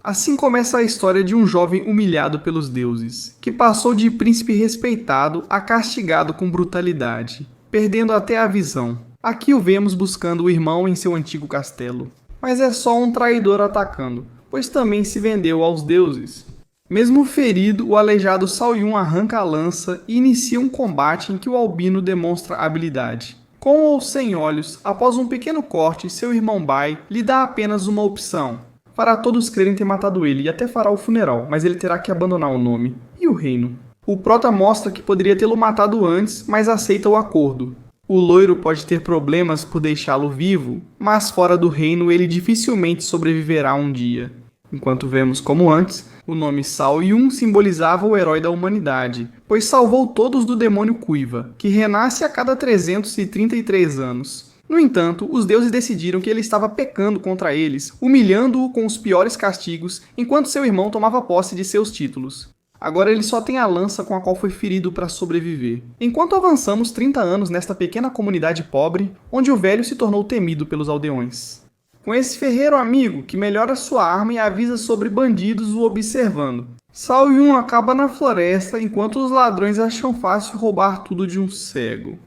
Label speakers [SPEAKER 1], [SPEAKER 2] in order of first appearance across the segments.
[SPEAKER 1] Assim começa a história de um jovem humilhado pelos deuses, que passou de príncipe respeitado a castigado com brutalidade, perdendo até a visão. Aqui o vemos buscando o irmão em seu antigo castelo, mas é só um traidor atacando, pois também se vendeu aos deuses. Mesmo ferido, o aleijado Sao Yun arranca a lança e inicia um combate em que o albino demonstra habilidade. Com ou sem olhos, após um pequeno corte, seu irmão Bai lhe dá apenas uma opção. Fará todos crerem ter matado ele e até fará o funeral, mas ele terá que abandonar o nome. E o reino? O prota mostra que poderia tê-lo matado antes, mas aceita o acordo. O loiro pode ter problemas por deixá-lo vivo, mas fora do reino ele dificilmente sobreviverá um dia. Enquanto vemos como antes, o nome Sao Yun simbolizava o herói da humanidade, pois salvou todos do demônio Kuiva, que renasce a cada 333 anos. No entanto, os deuses decidiram que ele estava pecando contra eles, humilhando-o com os piores castigos, enquanto seu irmão tomava posse de seus títulos. Agora ele só tem a lança com a qual foi ferido para sobreviver. Enquanto avançamos 30 anos nesta pequena comunidade pobre, onde o velho se tornou temido pelos aldeões. Com esse ferreiro amigo que melhora sua arma e avisa sobre bandidos o observando. Sao Yun acaba na floresta enquanto os ladrões acham fácil roubar tudo de um cego.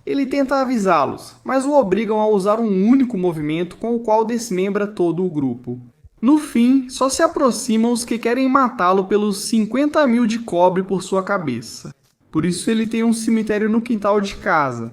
[SPEAKER 1] Ele tenta avisá-los, mas o obrigam a usar um único movimento com o qual desmembra todo o grupo. No fim, só se aproximam os que querem matá-lo pelos 50 mil de cobre por sua cabeça. Por isso ele tem um cemitério no quintal de casa.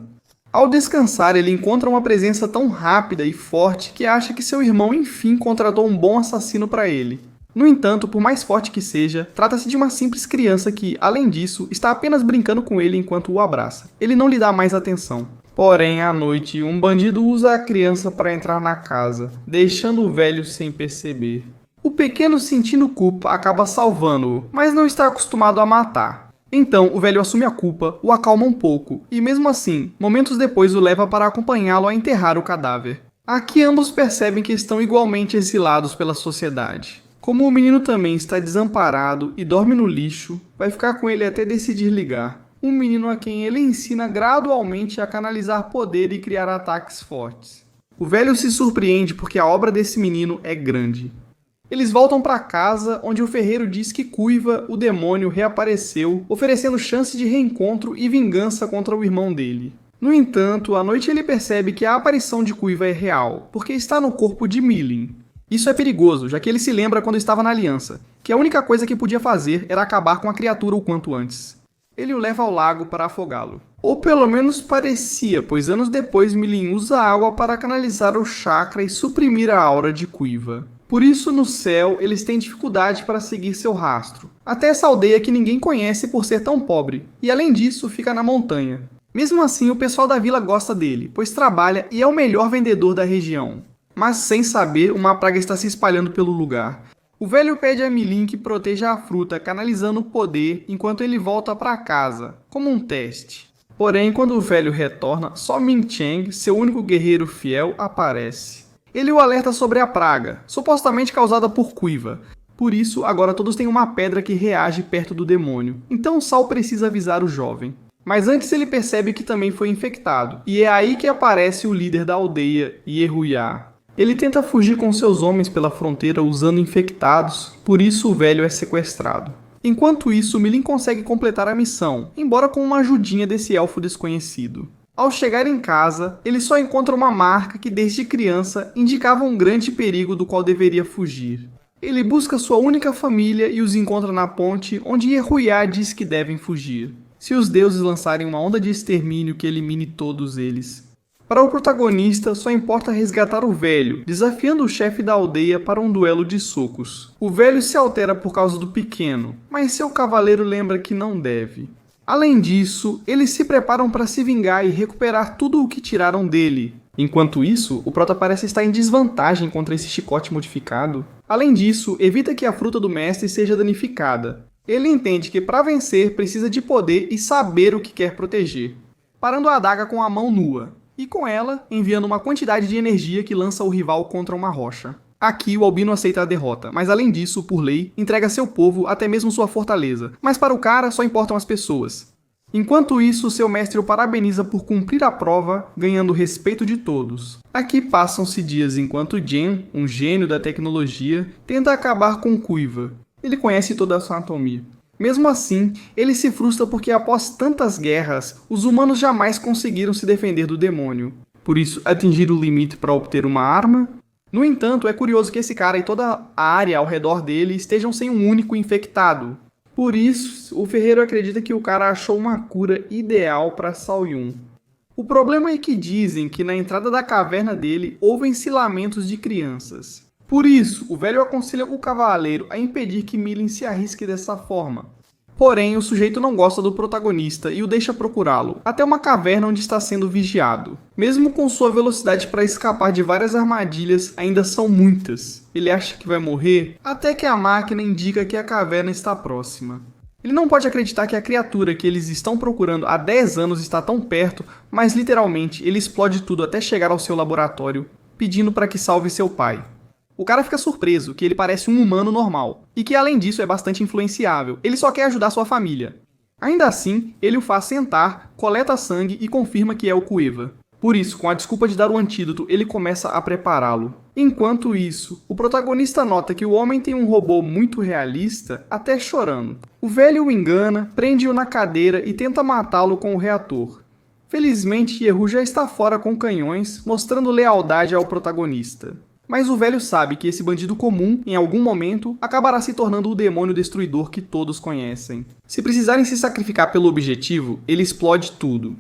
[SPEAKER 1] Ao descansar, ele encontra uma presença tão rápida e forte que acha que seu irmão enfim contratou um bom assassino para ele. No entanto, por mais forte que seja, trata-se de uma simples criança que, além disso, está apenas brincando com ele enquanto o abraça. Ele não lhe dá mais atenção. Porém, à noite, um bandido usa a criança para entrar na casa, deixando o velho sem perceber. O pequeno, sentindo culpa, acaba salvando-o, mas não está acostumado a matar. Então, o velho assume a culpa, o acalma um pouco, e mesmo assim, momentos depois o leva para acompanhá-lo a enterrar o cadáver. Aqui ambos percebem que estão igualmente exilados pela sociedade. Como o menino também está desamparado e dorme no lixo, vai ficar com ele até decidir ligar. Um menino a quem ele ensina gradualmente a canalizar poder e criar ataques fortes. O velho se surpreende porque a obra desse menino é grande. Eles voltam para casa, onde o ferreiro diz que Kuiva, o demônio, reapareceu, oferecendo chance de reencontro e vingança contra o irmão dele. No entanto, à noite ele percebe que a aparição de Kuiva é real, porque está no corpo de Milin. Isso é perigoso, já que ele se lembra quando estava na aliança, que a única coisa que podia fazer era acabar com a criatura o quanto antes. Ele o leva ao lago para afogá-lo. Ou pelo menos parecia, pois anos depois Milin usa a água para canalizar o chakra e suprimir a aura de Kuiva. Por isso, no céu, eles têm dificuldade para seguir seu rastro. Até essa aldeia que ninguém conhece por ser tão pobre, e além disso, fica na montanha. Mesmo assim, o pessoal da vila gosta dele, pois trabalha e é o melhor vendedor da região. Mas sem saber, uma praga está se espalhando pelo lugar. O velho pede a Milin que proteja a fruta, canalizando o poder enquanto ele volta para casa, como um teste. Porém, quando o velho retorna, só Ming Cheng, seu único guerreiro fiel, aparece. Ele o alerta sobre a praga, supostamente causada por Kuiva. Por isso, agora todos têm uma pedra que reage perto do demônio. Então Sao precisa avisar o jovem. Mas antes ele percebe que também foi infectado, e é aí que aparece o líder da aldeia, Yehuya. Ele tenta fugir com seus homens pela fronteira usando infectados, por isso o velho é sequestrado. Enquanto isso, Milin consegue completar a missão, embora com uma ajudinha desse elfo desconhecido. Ao chegar em casa, ele só encontra uma marca que desde criança indicava um grande perigo do qual deveria fugir. Ele busca sua única família e os encontra na ponte onde Yehuya diz que devem fugir. Se os deuses lançarem uma onda de extermínio que elimine todos eles. Para o protagonista, só importa resgatar o velho, desafiando o chefe da aldeia para um duelo de socos. O velho se altera por causa do pequeno, mas seu cavaleiro lembra que não deve. Além disso, eles se preparam para se vingar e recuperar tudo o que tiraram dele. Enquanto isso, o prota parece estar em desvantagem contra esse chicote modificado. Além disso, evita que a fruta do mestre seja danificada. Ele entende que para vencer precisa de poder e saber o que quer proteger. Parando a adaga com a mão nua. E com ela, enviando uma quantidade de energia que lança o rival contra uma rocha. Aqui o albino aceita a derrota, mas além disso, por lei, entrega seu povo, até mesmo sua fortaleza. Mas para o cara só importam as pessoas. Enquanto isso, seu mestre o parabeniza por cumprir a prova, ganhando o respeito de todos. Aqui passam-se dias enquanto Jen, um gênio da tecnologia, tenta acabar com Kuiva. Ele conhece toda a sua anatomia. Mesmo assim, ele se frustra porque após tantas guerras, os humanos jamais conseguiram se defender do demônio. Por isso, atingir o limite para obter uma arma? No entanto, é curioso que esse cara e toda a área ao redor dele estejam sem um único infectado. Por isso, o ferreiro acredita que o cara achou uma cura ideal para Saoyun. O problema é que dizem que na entrada da caverna dele ouvem-se lamentos de crianças. Por isso, o velho aconselha o cavaleiro a impedir que Milin se arrisque dessa forma. Porém, o sujeito não gosta do protagonista e o deixa procurá-lo, até uma caverna onde está sendo vigiado. Mesmo com sua velocidade para escapar de várias armadilhas, ainda são muitas. Ele acha que vai morrer, até que a máquina indica que a caverna está próxima. Ele não pode acreditar que a criatura que eles estão procurando há 10 anos está tão perto, mas literalmente ele explode tudo até chegar ao seu laboratório, pedindo para que salve seu pai. O cara fica surpreso que ele parece um humano normal, e que além disso é bastante influenciável, ele só quer ajudar sua família. Ainda assim, ele o faz sentar, coleta sangue e confirma que é o Kuiva. Por isso, com a desculpa de dar o antídoto, ele começa a prepará-lo. Enquanto isso, o protagonista nota que o homem tem um robô muito realista, até chorando. O velho o engana, prende-o na cadeira e tenta matá-lo com o reator. Felizmente, Yehu já está fora com canhões, mostrando lealdade ao protagonista. Mas o velho sabe que esse bandido comum, em algum momento, acabará se tornando o demônio destruidor que todos conhecem. Se precisarem se sacrificar pelo objetivo, ele explode tudo.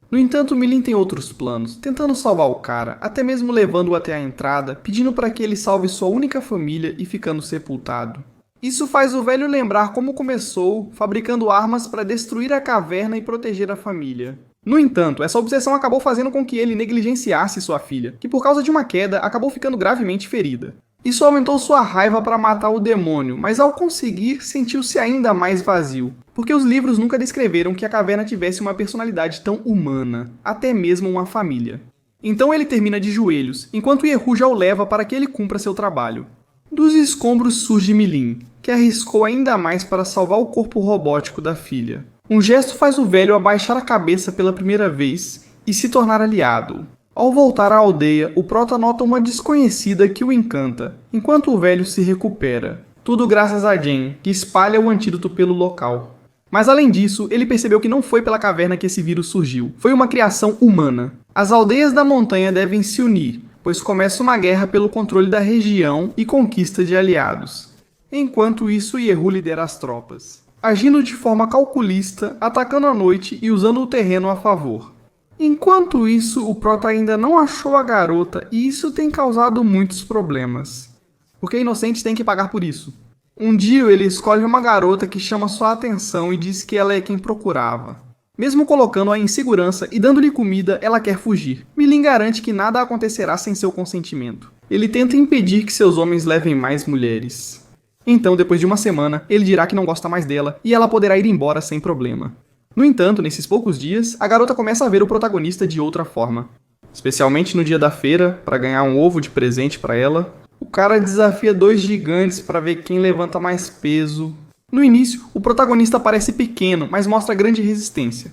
[SPEAKER 1] No entanto, Milin tem outros planos, tentando salvar o cara, até mesmo levando-o até a entrada, pedindo para que ele salve sua única família e ficando sepultado. Isso faz o velho lembrar como começou, fabricando armas para destruir a caverna e proteger a família. No entanto, essa obsessão acabou fazendo com que ele negligenciasse sua filha, que por causa de uma queda acabou ficando gravemente ferida. Isso aumentou sua raiva para matar o demônio, mas ao conseguir, sentiu-se ainda mais vazio, porque os livros nunca descreveram que a caverna tivesse uma personalidade tão humana, até mesmo uma família. Então ele termina de joelhos, enquanto Yehu já o leva para que ele cumpra seu trabalho. Dos escombros surge Milin, que arriscou ainda mais para salvar o corpo robótico da filha. Um gesto faz o velho abaixar a cabeça pela primeira vez e se tornar aliado. Ao voltar à aldeia, o prota nota uma desconhecida que o encanta, enquanto o velho se recupera. Tudo graças a Jen, que espalha o antídoto pelo local. Mas além disso, ele percebeu que não foi pela caverna que esse vírus surgiu, foi uma criação humana. As aldeias da montanha devem se unir, pois começa uma guerra pelo controle da região e conquista de aliados. Enquanto isso, Yehu lidera as tropas, agindo de forma calculista, atacando à noite e usando o terreno a favor. Enquanto isso, o prota ainda não achou a garota e isso tem causado muitos problemas, porque inocentes têm que pagar por isso. Um dia ele escolhe uma garota que chama sua atenção e diz que ela é quem procurava. Mesmo colocando-a em segurança e dando-lhe comida, ela quer fugir. Milin garante que nada acontecerá sem seu consentimento. Ele tenta impedir que seus homens levem mais mulheres. Então, depois de uma semana, ele dirá que não gosta mais dela e ela poderá ir embora sem problema. No entanto, nesses poucos dias, a garota começa a ver o protagonista de outra forma. Especialmente no dia da feira, para ganhar um ovo de presente para ela, o cara desafia 2 gigantes para ver quem levanta mais peso. No início, o protagonista parece pequeno, mas mostra grande resistência.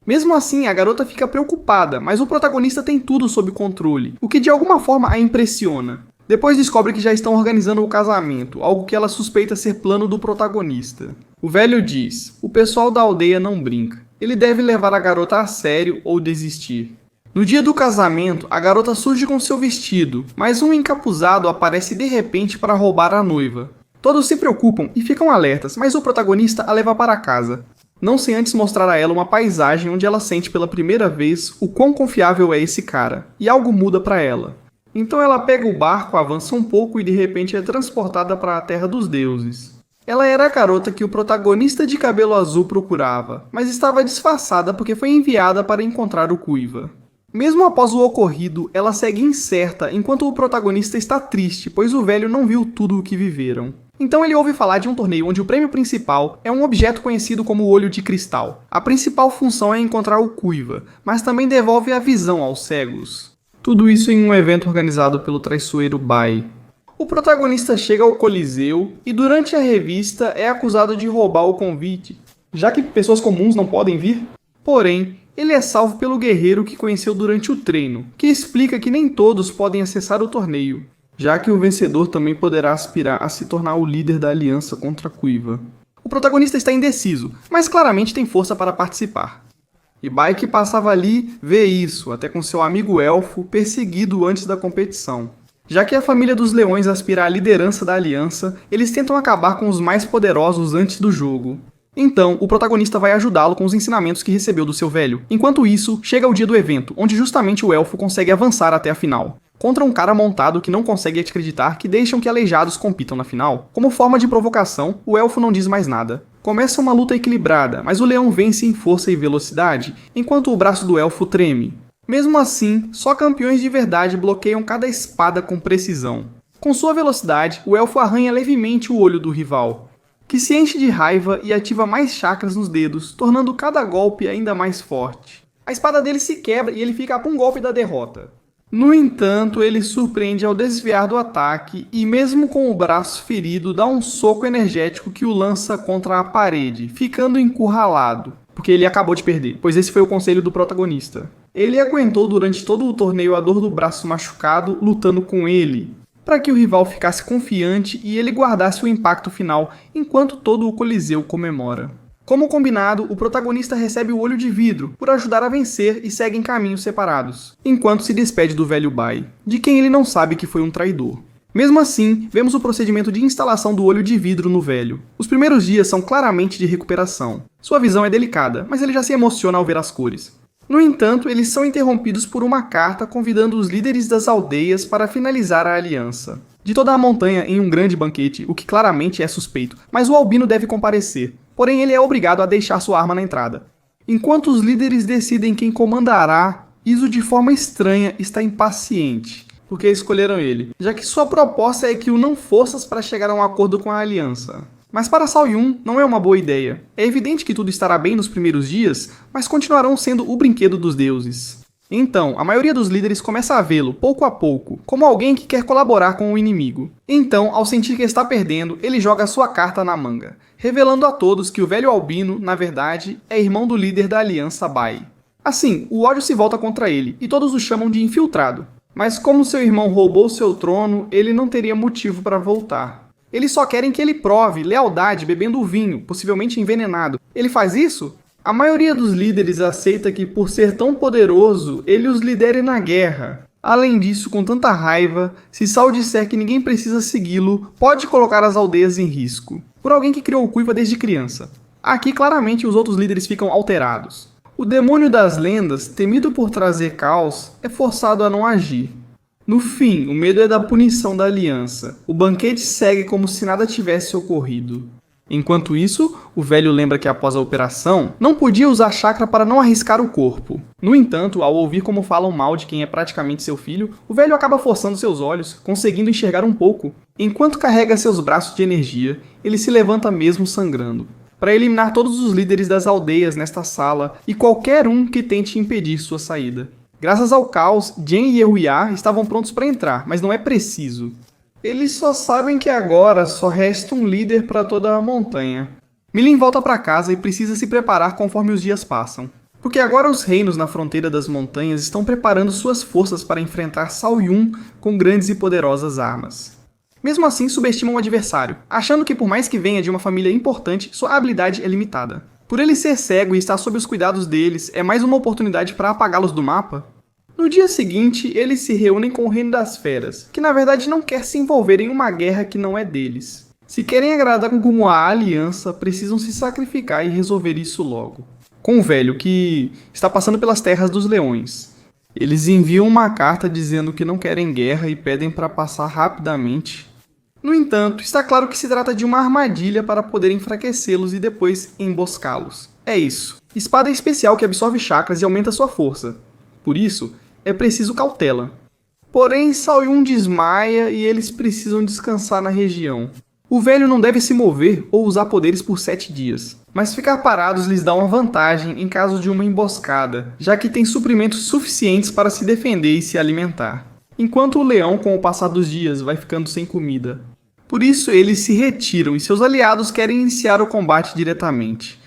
[SPEAKER 1] Mesmo assim, a garota fica preocupada, mas o protagonista tem tudo sob controle, o que de alguma forma a impressiona. Depois descobre que já estão organizando o casamento, algo que ela suspeita ser plano do protagonista. O velho diz: o pessoal da aldeia não brinca. Ele deve levar a garota a sério ou desistir. No dia do casamento, a garota surge com seu vestido, mas um encapuzado aparece de repente para roubar a noiva. Todos se preocupam e ficam alertas, mas o protagonista a leva para casa, não sem antes mostrar a ela uma paisagem onde ela sente pela primeira vez o quão confiável é esse cara, e algo muda para ela. Então ela pega o barco, avança um pouco e de repente é transportada para a Terra dos Deuses. Ela era a garota que o protagonista de cabelo azul procurava, mas estava disfarçada porque foi enviada para encontrar o Kuiva. Mesmo após o ocorrido, ela segue incerta enquanto o protagonista está triste, pois o velho não viu tudo o que viveram. Então ele ouve falar de um torneio onde o prêmio principal é um objeto conhecido como Olho de Cristal. A principal função é encontrar o Kuiva, mas também devolve a visão aos cegos. Tudo isso em um evento organizado pelo traiçoeiro Bai. O protagonista chega ao Coliseu e durante a revista é acusado de roubar o convite. já que pessoas comuns não podem vir. Porém, ele é salvo pelo guerreiro que conheceu durante o treino, que explica que nem todos podem acessar o torneio, já que o vencedor também poderá aspirar a se tornar o líder da aliança contra Quiva. O protagonista está indeciso, mas claramente tem força para participar. E Bai, que passava ali, vê isso, até com seu amigo elfo perseguido antes da competição. Já que a família dos leões aspira à liderança da aliança, eles tentam acabar com os mais poderosos antes do jogo. Então, o protagonista vai ajudá-lo com os ensinamentos que recebeu do seu velho. Enquanto isso, chega o dia do evento, onde justamente o elfo consegue avançar até a final, contra um cara montado que não consegue acreditar que deixam que aleijados compitam na final. Como forma de provocação, o elfo não diz mais nada. Começa uma luta equilibrada, mas o leão vence em força e velocidade, enquanto o braço do elfo treme. Mesmo assim, só campeões de verdade bloqueiam cada espada com precisão. Com sua velocidade, o elfo arranha levemente o olho do rival, que se enche de raiva e ativa mais chakras nos dedos, tornando cada golpe ainda mais forte. A espada dele se quebra e ele fica a um golpe da derrota. No entanto, ele surpreende ao desviar do ataque e, mesmo com o braço ferido, dá um soco energético que o lança contra a parede, ficando encurralado, porque ele acabou de perder, pois esse foi o conselho do protagonista. Ele aguentou durante todo o torneio a dor do braço machucado, lutando com ele, para que o rival ficasse confiante e ele guardasse o impacto final enquanto todo o Coliseu comemora. Como combinado, o protagonista recebe o olho de vidro por ajudar a vencer e segue em caminhos separados, enquanto se despede do velho Bai, de quem ele não sabe que foi um traidor. Mesmo assim, vemos o procedimento de instalação do olho de vidro no velho. Os primeiros dias são claramente de recuperação. Sua visão é delicada, mas ele já se emociona ao ver as cores. No entanto, eles são interrompidos por uma carta convidando os líderes das aldeias para finalizar a aliança. De toda a montanha em um grande banquete, o que claramente é suspeito, mas o albino deve comparecer. Porém, ele é obrigado a deixar sua arma na entrada. Enquanto os líderes decidem quem comandará, Iso de forma estranha está impaciente, porque escolheram ele, já que sua proposta é que unam forças para chegar a um acordo com a aliança. Mas para Sao Yun não é uma boa ideia. É evidente que tudo estará bem nos primeiros dias, mas continuarão sendo o brinquedo dos deuses. Então, a maioria dos líderes começa a vê-lo, pouco a pouco, como alguém que quer colaborar com o inimigo. Então, ao sentir que está perdendo, ele joga sua carta na manga, revelando a todos que o velho albino, na verdade, é irmão do líder da aliança Bai. Assim, o ódio se volta contra ele, e todos o chamam de infiltrado. Mas como seu irmão roubou seu trono, ele não teria motivo para voltar. Eles só querem que ele prove lealdade bebendo o vinho, possivelmente envenenado. Ele faz isso? A maioria dos líderes aceita que, por ser tão poderoso, ele os lidere na guerra. Além disso, com tanta raiva, se Sao disser que ninguém precisa segui-lo, pode colocar as aldeias em risco, por alguém que criou o Quiva desde criança. Aqui, claramente, os outros líderes ficam alterados. O demônio das lendas, temido por trazer caos, é forçado a não agir. No fim, o medo é da punição da aliança. O banquete segue como se nada tivesse ocorrido. Enquanto isso, o velho lembra que após a operação, não podia usar chakra para não arriscar o corpo. No entanto, ao ouvir como falam mal de quem é praticamente seu filho, o velho acaba forçando seus olhos, conseguindo enxergar um pouco. Enquanto carrega seus braços de energia, ele se levanta mesmo sangrando, para eliminar todos os líderes das aldeias nesta sala e qualquer um que tente impedir sua saída. Graças ao caos, Jen e Ehuia estavam prontos para entrar, mas não é preciso. Eles só sabem que agora só resta um líder para toda a montanha. Milin volta para casa e precisa se preparar conforme os dias passam, porque agora os reinos na fronteira das montanhas estão preparando suas forças para enfrentar Sao Yun com grandes e poderosas armas. Mesmo assim, subestimam o adversário, achando que por mais que venha de uma família importante, sua habilidade é limitada. Por ele ser cego e estar sob os cuidados deles, é mais uma oportunidade para apagá-los do mapa? No dia seguinte, eles se reúnem com o Reino das Feras, que na verdade não quer se envolver em uma guerra que não é deles. Se querem agradar como a aliança, precisam se sacrificar e resolver isso logo. Com o velho, que está passando pelas terras dos leões. Eles enviam uma carta dizendo que não querem guerra e pedem para passar rapidamente. No entanto, está claro que se trata de uma armadilha para poder enfraquecê-los e depois emboscá-los. É isso. Espada especial que absorve chakras e aumenta sua força. Por isso, é preciso cautela. Porém, Sao Yun desmaia e eles precisam descansar na região. O velho não deve se mover ou usar poderes por 7 dias, mas ficar parados lhes dá uma vantagem em caso de uma emboscada, já que tem suprimentos suficientes para se defender e se alimentar. Enquanto o leão, com o passar dos dias, vai ficando sem comida. Por isso, eles se retiram e seus aliados querem iniciar o combate diretamente.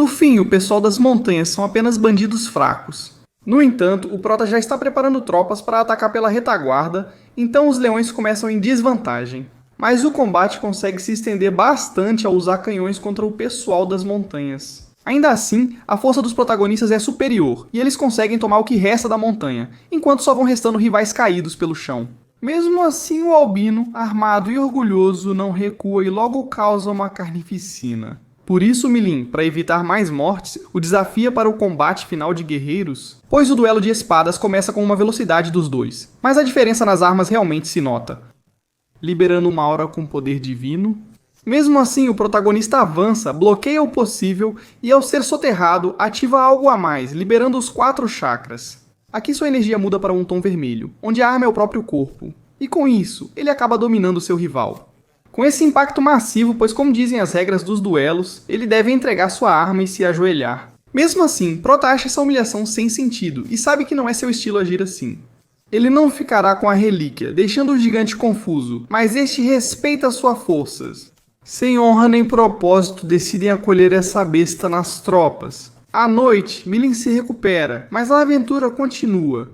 [SPEAKER 1] No fim, o pessoal das montanhas são apenas bandidos fracos. No entanto, o prota já está preparando tropas para atacar pela retaguarda, então os leões começam em desvantagem. Mas o combate consegue se estender bastante ao usar canhões contra o pessoal das montanhas. Ainda assim, a força dos protagonistas é superior, e eles conseguem tomar o que resta da montanha, enquanto só vão restando rivais caídos pelo chão. Mesmo assim, o Albino, armado e orgulhoso, não recua e logo causa uma carnificina. Por isso, Milim, para evitar mais mortes, o desafia para o combate final de guerreiros, pois o duelo de espadas começa com uma velocidade dos dois, mas a diferença nas armas realmente se nota. Liberando uma aura com poder divino. Mesmo assim, o protagonista avança, bloqueia o possível e, ao ser soterrado, ativa algo a mais, liberando os 4 chakras. Aqui sua energia muda para um tom vermelho, onde a arma é o próprio corpo, e com isso, ele acaba dominando seu rival. Com esse impacto massivo, pois como dizem as regras dos duelos, ele deve entregar sua arma e se ajoelhar. Mesmo assim, Prota acha essa humilhação sem sentido e sabe que não é seu estilo agir assim. Ele não ficará com a relíquia, deixando o gigante confuso, mas este respeita suas forças. Sem honra nem propósito, decidem acolher essa besta nas tropas. À noite, Milin se recupera, mas a aventura continua.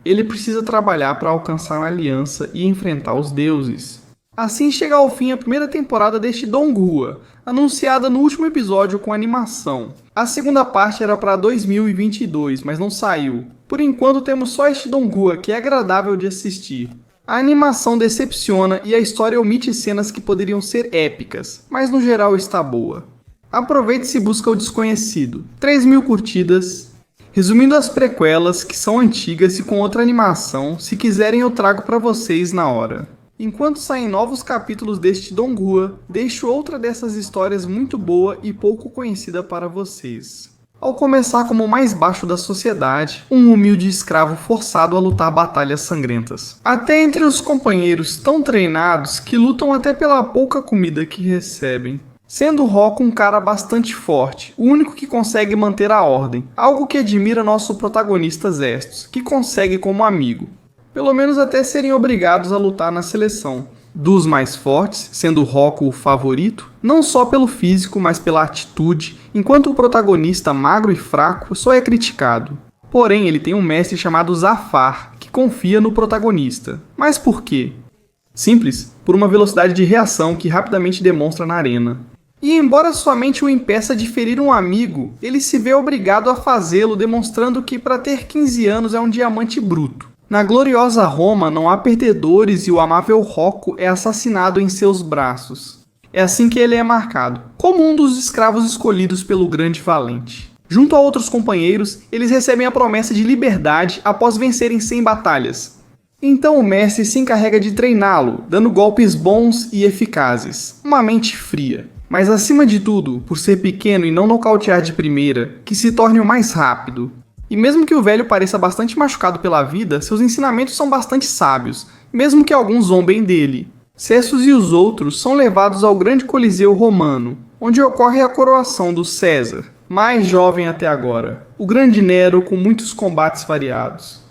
[SPEAKER 1] Ele precisa trabalhar para alcançar a aliança e enfrentar os deuses. Assim chega ao fim a primeira temporada deste Donghua, anunciada no último episódio com animação. A segunda parte era para 2022, mas não saiu. Por enquanto temos só este Donghua, que é agradável de assistir. A animação decepciona e a história omite cenas que poderiam ser épicas, mas no geral está boa. Aproveite-se e busca o desconhecido. 3.000 curtidas. Resumindo as prequelas, que são antigas e com outra animação, se quiserem eu trago para vocês na hora. Enquanto saem novos capítulos deste Donghua, deixo outra dessas histórias muito boa e pouco conhecida para vocês. Ao começar como o mais baixo da sociedade, um humilde escravo forçado a lutar batalhas sangrentas. Até entre os companheiros tão treinados que lutam até pela pouca comida que recebem. Sendo Roku um cara bastante forte, o único que consegue manter a ordem, algo que admira nosso protagonista Zestos, que consegue como amigo. Pelo menos até serem obrigados a lutar na seleção. Dos mais fortes, sendo Roku o favorito, não só pelo físico, mas pela atitude, enquanto o protagonista magro e fraco só é criticado. Porém, ele tem um mestre chamado Zafar, que confia no protagonista. Mas por quê? Simples, por uma velocidade de reação que rapidamente demonstra na arena. E embora sua mente o impeça de ferir um amigo, ele se vê obrigado a fazê-lo, demonstrando que para ter 15 anos é um diamante bruto. Na gloriosa Roma não há perdedores e o amável Roku é assassinado em seus braços. É assim que ele é marcado, como um dos escravos escolhidos pelo grande valente. Junto a outros companheiros, eles recebem a promessa de liberdade após vencerem 100 batalhas. Então o mestre se encarrega de treiná-lo, dando golpes bons e eficazes. Uma mente fria. Mas acima de tudo, por ser pequeno e não nocautear de primeira, que se torne o mais rápido. E mesmo que o velho pareça bastante machucado pela vida, seus ensinamentos são bastante sábios, mesmo que alguns zombem dele. Cessus e os outros são levados ao grande coliseu romano, onde ocorre a coroação do César, mais jovem até agora, o grande Nero com muitos combates variados.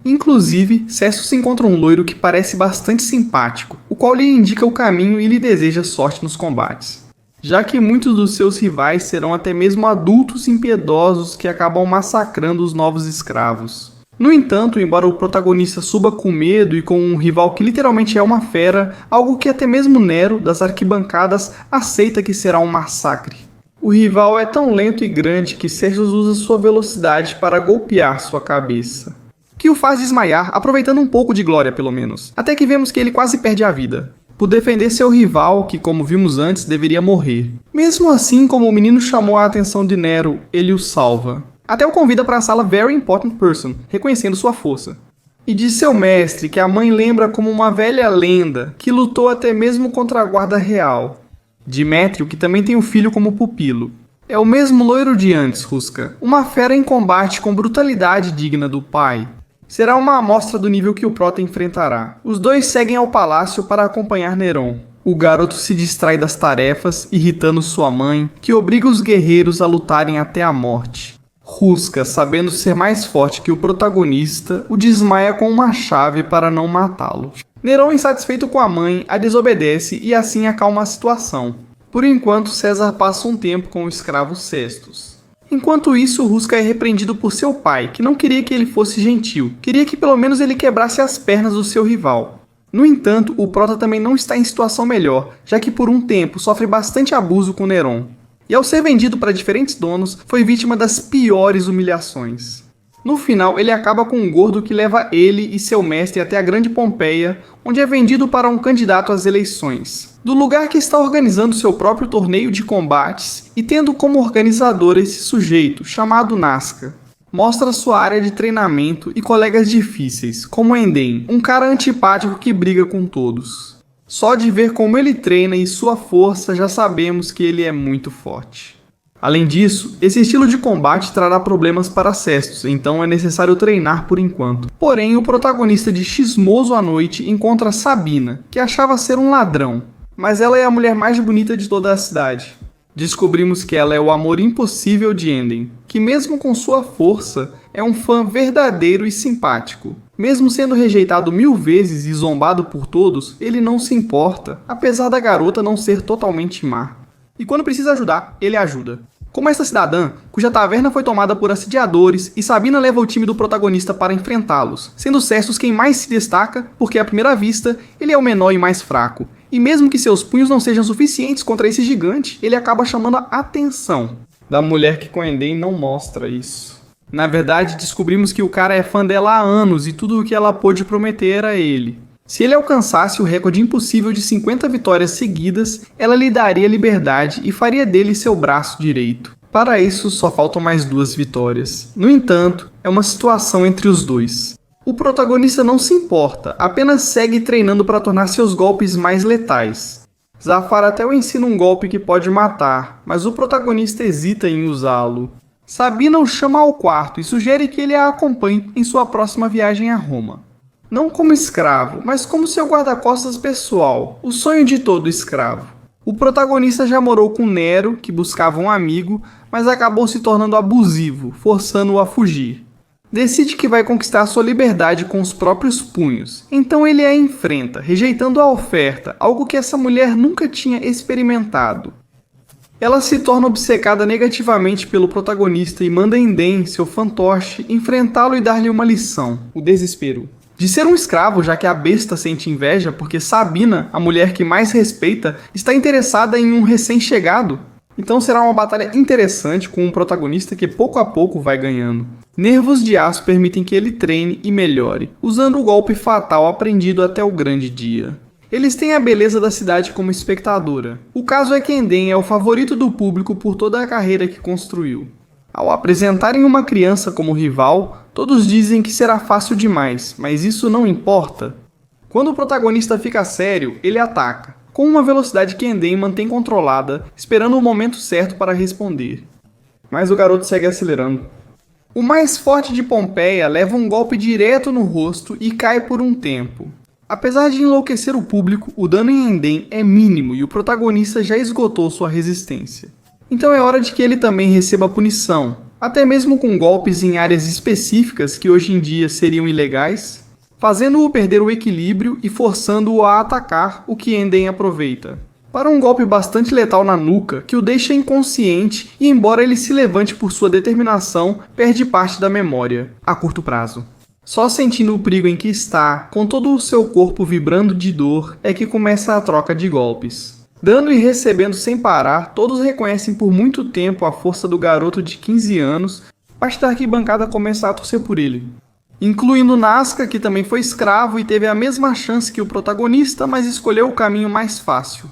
[SPEAKER 1] Inclusive, Cessus encontra um loiro que parece bastante simpático, o qual lhe indica o caminho e lhe deseja sorte nos combates. Já que muitos dos seus rivais serão até mesmo adultos impiedosos que acabam massacrando os novos escravos. No entanto, embora o protagonista suba com medo e com um rival que literalmente é uma fera, algo que até mesmo Nero, das arquibancadas, aceita que será um massacre. O rival é tão lento e grande que Cessus usa sua velocidade para golpear sua cabeça, que o faz desmaiar, aproveitando um pouco de glória pelo menos, até que vemos que ele quase perde a vida. Por defender seu rival, que como vimos antes, deveria morrer. Mesmo assim, como o menino chamou a atenção de Nero, ele o salva. Até o convida para a sala Very Important Person, reconhecendo sua força. E diz seu mestre que a mãe lembra como uma velha lenda, que lutou até mesmo contra a guarda real. Dimétrio, que também tem um filho como pupilo. É o mesmo loiro de antes, Ruska, uma fera em combate com brutalidade digna do pai. Será uma amostra do nível que o Prota enfrentará. Os dois seguem ao palácio para acompanhar Neron. O garoto se distrai das tarefas, irritando sua mãe, que obriga os guerreiros a lutarem até a morte. Ruska, sabendo ser mais forte que o protagonista, o desmaia com uma chave para não matá-lo. Neron, insatisfeito com a mãe, a desobedece e assim acalma a situação. Por enquanto, César passa um tempo com o escravo Cestus. Enquanto isso, Ruska é repreendido por seu pai, que não queria que ele fosse gentil, queria que pelo menos ele quebrasse as pernas do seu rival. No entanto, o Prota também não está em situação melhor, já que por um tempo sofre bastante abuso com Neron. E ao ser vendido para diferentes donos, foi vítima das piores humilhações. No final, ele acaba com um gordo que leva ele e seu mestre até a Grande Pompeia, onde é vendido para um candidato às eleições, do lugar que está organizando seu próprio torneio de combates e tendo como organizador esse sujeito, chamado Nazca. Mostra sua área de treinamento e colegas difíceis, como Enden, um cara antipático que briga com todos. Só de ver como ele treina e sua força já sabemos que ele é muito forte. Além disso, esse estilo de combate trará problemas para Cestus, então é necessário treinar por enquanto. Porém, o protagonista de Xismoso à Noite encontra Sabina, que achava ser um ladrão, mas ela é a mulher mais bonita de toda a cidade. Descobrimos que ela é o amor impossível de Enden, que mesmo com sua força, é um fã verdadeiro e simpático. Mesmo sendo rejeitado 1000 vezes e zombado por todos, ele não se importa, apesar da garota não ser totalmente má. E quando precisa ajudar, ele ajuda. Como esta cidadã, cuja taverna foi tomada por assediadores, e Sabina leva o time do protagonista para enfrentá-los, sendo Cestus quem mais se destaca, porque à primeira vista, ele é o menor e mais fraco. E mesmo que seus punhos não sejam suficientes contra esse gigante, ele acaba chamando a atenção da mulher que Enden não mostra isso. Na verdade, descobrimos que o cara é fã dela há anos e tudo o que ela pôde prometer era ele. Se ele alcançasse o recorde impossível de 50 vitórias seguidas, ela lhe daria liberdade e faria dele seu braço direito. Para isso, só faltam mais 2 vitórias. No entanto, é uma situação entre os dois. O protagonista não se importa, apenas segue treinando para tornar seus golpes mais letais. Zafar até o ensina um golpe que pode matar, mas o protagonista hesita em usá-lo. Sabina o chama ao quarto e sugere que ele a acompanhe em sua próxima viagem a Roma. Não como escravo, mas como seu guarda-costas pessoal, o sonho de todo escravo. O protagonista já morou com Nero, que buscava um amigo, mas acabou se tornando abusivo, forçando-o a fugir. Decide que vai conquistar sua liberdade com os próprios punhos, então ele a enfrenta, rejeitando a oferta, algo que essa mulher nunca tinha experimentado. Ela se torna obcecada negativamente pelo protagonista e manda Enden, seu fantoche, enfrentá-lo e dar-lhe uma lição, o desespero. De ser um escravo, já que a besta sente inveja porque Sabina, a mulher que mais respeita, está interessada em um recém-chegado. Então será uma batalha interessante com um protagonista que pouco a pouco vai ganhando. Nervos de aço permitem que ele treine e melhore, usando o golpe fatal aprendido até o grande dia. Eles têm a beleza da cidade como espectadora. O caso é que Enden é o favorito do público por toda a carreira que construiu. Ao apresentarem uma criança como rival, todos dizem que será fácil demais, mas isso não importa. Quando o protagonista fica sério, ele ataca, com uma velocidade que Enden mantém controlada, esperando o momento certo para responder. Mas o garoto segue acelerando. O mais forte de Pompeia leva um golpe direto no rosto e cai por um tempo. Apesar de enlouquecer o público, o dano em Enden é mínimo e o protagonista já esgotou sua resistência. Então é hora de que ele também receba punição, até mesmo com golpes em áreas específicas que hoje em dia seriam ilegais, fazendo-o perder o equilíbrio e forçando-o a atacar, o que Enden aproveita. Para um golpe bastante letal na nuca, que o deixa inconsciente e, embora ele se levante por sua determinação, perde parte da memória, a curto prazo. Só sentindo o perigo em que está, com todo o seu corpo vibrando de dor, é que começa a troca de golpes. Dando e recebendo sem parar, todos reconhecem por muito tempo a força do garoto de 15 anos, parte da arquibancada começa a torcer por ele. Incluindo Nazca, que também foi escravo e teve a mesma chance que o protagonista, mas escolheu o caminho mais fácil.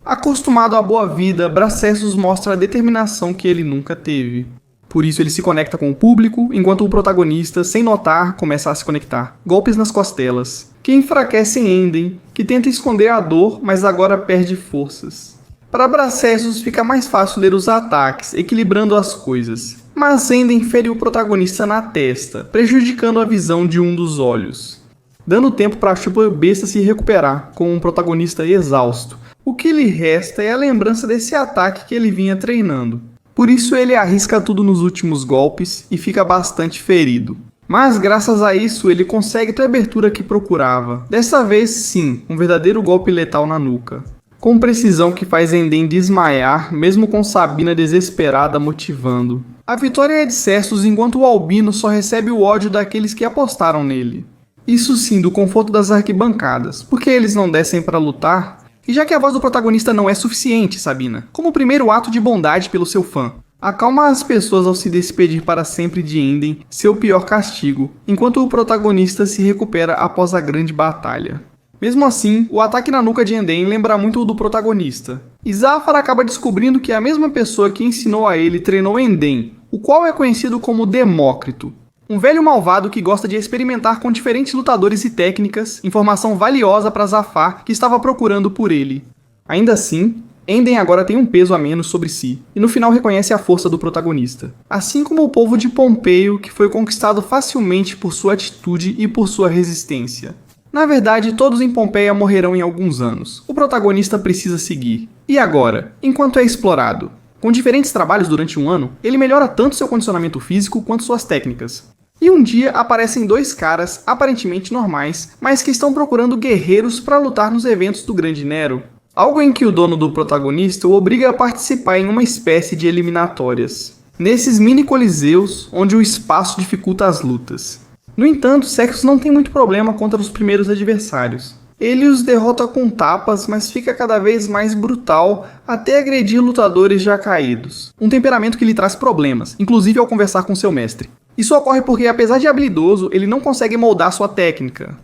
[SPEAKER 1] Acostumado à boa vida, Bracessus mostra a determinação que ele nunca teve. Por isso ele se conecta com o público, enquanto o protagonista, sem notar, começa a se conectar. Golpes nas costelas, que enfraquecem Enden, que tenta esconder a dor, mas agora perde forças. Para Bracessus fica mais fácil ler os ataques, equilibrando as coisas. Mas Enden fere o protagonista na testa, prejudicando a visão de um dos olhos. Dando tempo para a chupa besta se recuperar, com um protagonista exausto. O que lhe resta é a lembrança desse ataque que ele vinha treinando. Por isso ele arrisca tudo nos últimos golpes e fica bastante ferido. Mas graças a isso ele consegue a abertura que procurava. Dessa vez sim, um verdadeiro golpe letal na nuca. Com precisão que faz Enden desmaiar, mesmo com Sabina desesperada motivando. A vitória é de Cersus, enquanto o Albino só recebe o ódio daqueles que apostaram nele. Isso sim, do conforto das arquibancadas, porque eles não descem para lutar. E já que a voz do protagonista não é suficiente, Sabina, como o primeiro ato de bondade pelo seu fã, acalma as pessoas ao se despedir para sempre de Enden, seu pior castigo, enquanto o protagonista se recupera após a grande batalha. Mesmo assim, o ataque na nuca de Enden lembra muito o do protagonista. E Zafar acaba descobrindo que a mesma pessoa que ensinou a ele treinou Enden, o qual é conhecido como Demócrito. Um velho malvado que gosta de experimentar com diferentes lutadores e técnicas, informação valiosa para Zafar que estava procurando por ele. Ainda assim, Enden agora tem um peso a menos sobre si, e no final reconhece a força do protagonista. Assim como o povo de Pompeio, que foi conquistado facilmente por sua atitude e por sua resistência. Na verdade, todos em Pompeia morrerão em alguns anos. O protagonista precisa seguir. E agora, enquanto é explorado? Com diferentes trabalhos durante um ano, ele melhora tanto seu condicionamento físico quanto suas técnicas. E um dia aparecem dois caras aparentemente normais, mas que estão procurando guerreiros para lutar nos eventos do Grande Nero. Algo em que o dono do protagonista o obriga a participar em uma espécie de eliminatórias. Nesses mini coliseus, onde o espaço dificulta as lutas. No entanto, Cersus não tem muito problema contra os primeiros adversários. Ele os derrota com tapas, mas fica cada vez mais brutal até agredir lutadores já caídos. Um temperamento que lhe traz problemas, inclusive ao conversar com seu mestre. Isso ocorre porque, apesar de habilidoso, ele não consegue moldar sua técnica.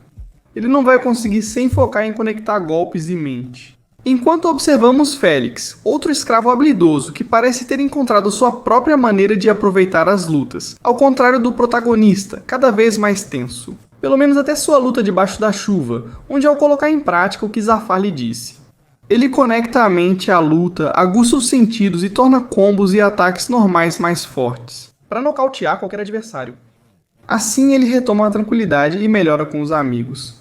[SPEAKER 1] Ele não vai conseguir sem focar em conectar golpes e mente. Enquanto observamos Félix, outro escravo habilidoso que parece ter encontrado sua própria maneira de aproveitar as lutas, ao contrário do protagonista, cada vez mais tenso. Pelo menos até sua luta debaixo da chuva, onde ao colocar em prática o que Zafar lhe disse. Ele conecta a mente à luta, aguça os sentidos e torna combos e ataques normais mais fortes, para nocautear qualquer adversário. Assim ele retoma a tranquilidade e melhora com os amigos.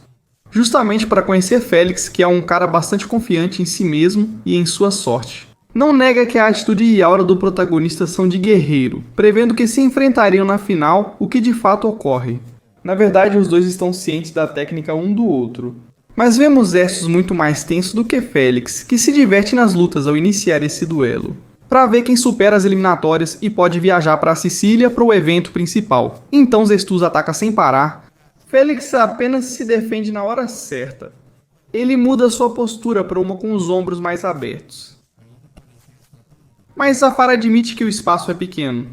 [SPEAKER 1] Justamente para conhecer Félix, que é um cara bastante confiante em si mesmo e em sua sorte. Não nega que a atitude e aura do protagonista são de guerreiro, prevendo que se enfrentariam na final, o que de fato ocorre. Na verdade, os dois estão cientes da técnica um do outro. Mas vemos Cersus muito mais tenso do que Félix, que se diverte nas lutas ao iniciar esse duelo, para ver quem supera as eliminatórias e pode viajar para a Sicília para o evento principal. Então Zestus ataca sem parar. Félix apenas se defende na hora certa. Ele muda sua postura para uma com os ombros mais abertos. Mas Zafar admite que o espaço é pequeno.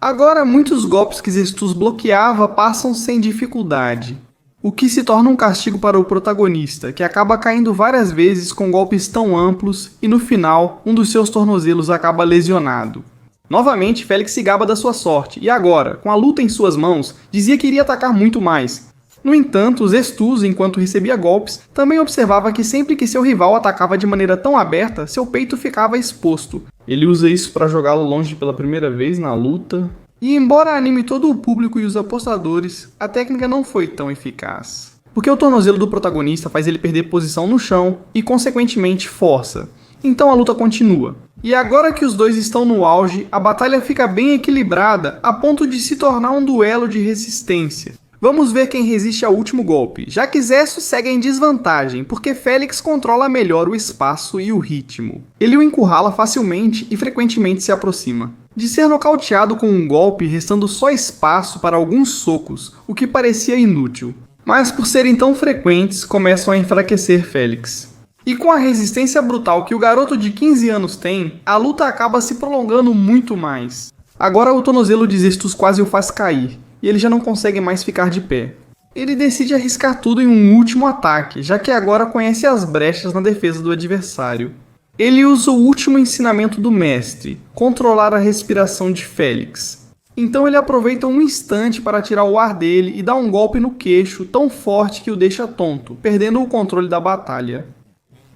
[SPEAKER 1] Agora, muitos golpes que Zestus bloqueava passam sem dificuldade, o que se torna um castigo para o protagonista, que acaba caindo várias vezes com golpes tão amplos e no final, um dos seus tornozelos acaba lesionado. Novamente, Félix se gaba da sua sorte, e agora, com a luta em suas mãos, dizia que iria atacar muito mais. No entanto, Zestus, enquanto recebia golpes, também observava que sempre que seu rival atacava de maneira tão aberta, seu peito ficava exposto. Ele usa isso para jogá-lo longe pela primeira vez na luta. E embora anime todo o público e os apostadores, a técnica não foi tão eficaz. Porque o tornozelo do protagonista faz ele perder posição no chão e, consequentemente, força. Então a luta continua. E agora que os dois estão no auge, a batalha fica bem equilibrada a ponto de se tornar um duelo de resistência. Vamos ver quem resiste ao último golpe, já que Cersus segue em desvantagem, porque Félix controla melhor o espaço e o ritmo. Ele o encurrala facilmente e frequentemente se aproxima. De ser nocauteado com um golpe, restando só espaço para alguns socos, o que parecia inútil. Mas por serem tão frequentes, começam a enfraquecer Félix. E com a resistência brutal que o garoto de 15 anos tem, a luta acaba se prolongando muito mais. Agora o tornozelo de Zestus quase o faz cair, e ele já não consegue mais ficar de pé. Ele decide arriscar tudo em um último ataque, já que agora conhece as brechas na defesa do adversário. Ele usa o último ensinamento do mestre, controlar a respiração de Félix. Então ele aproveita um instante para tirar o ar dele e dá um golpe no queixo tão forte que o deixa tonto, perdendo o controle da batalha.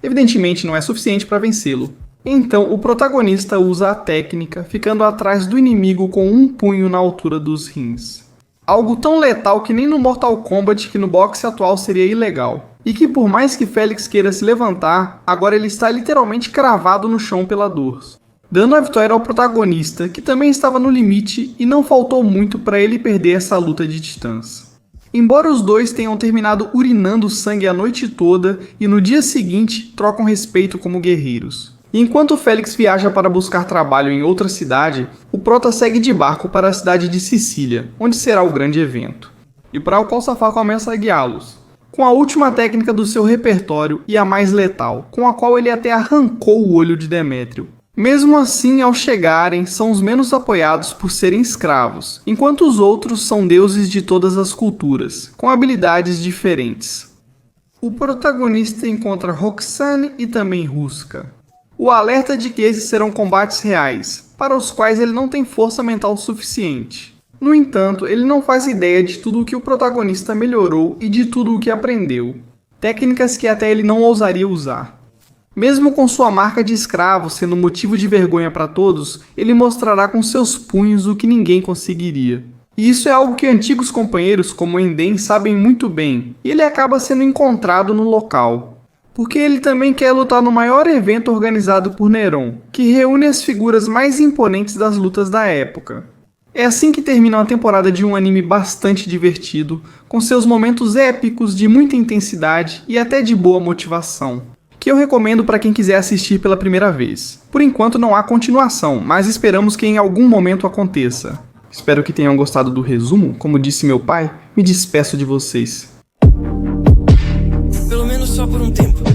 [SPEAKER 1] Evidentemente não é suficiente para vencê-lo. Então o protagonista usa a técnica, ficando atrás do inimigo com um punho na altura dos rins. Algo tão letal que nem no Mortal Kombat, que no boxe atual seria ilegal. E que por mais que Félix queira se levantar, agora ele está literalmente cravado no chão pela dor. Dando a vitória ao protagonista, que também estava no limite e não faltou muito para ele perder essa luta de titãs. Embora os dois tenham terminado urinando sangue a noite toda e no dia seguinte trocam respeito como guerreiros. E enquanto Félix viaja para buscar trabalho em outra cidade, o prota segue de barco para a cidade de Sicília, onde será o grande evento, e para o qual Safar começa a guiá-los, com a última técnica do seu repertório e a mais letal, com a qual ele até arrancou o olho de Demétrio. Mesmo assim, ao chegarem, são os menos apoiados por serem escravos, enquanto os outros são deuses de todas as culturas, com habilidades diferentes. O protagonista encontra Roxane e também Ruska. O alerta de que esses serão combates reais, para os quais ele não tem força mental suficiente. No entanto, ele não faz ideia de tudo o que o protagonista melhorou e de tudo o que aprendeu. Técnicas que até ele não ousaria usar. Mesmo com sua marca de escravo sendo motivo de vergonha para todos, ele mostrará com seus punhos o que ninguém conseguiria. E isso é algo que antigos companheiros como Enden sabem muito bem, e ele acaba sendo encontrado no local. Porque ele também quer lutar no maior evento organizado por Neron, que reúne as figuras mais imponentes das lutas da época. É assim que termina uma temporada de um anime bastante divertido, com seus momentos épicos de muita intensidade e até de boa motivação, que eu recomendo para quem quiser assistir pela primeira vez. Por enquanto não há continuação, mas esperamos que em algum momento aconteça. Espero que tenham gostado do resumo. Como disse meu pai, me despeço de vocês.
[SPEAKER 2] Pelo menos só por um tempo.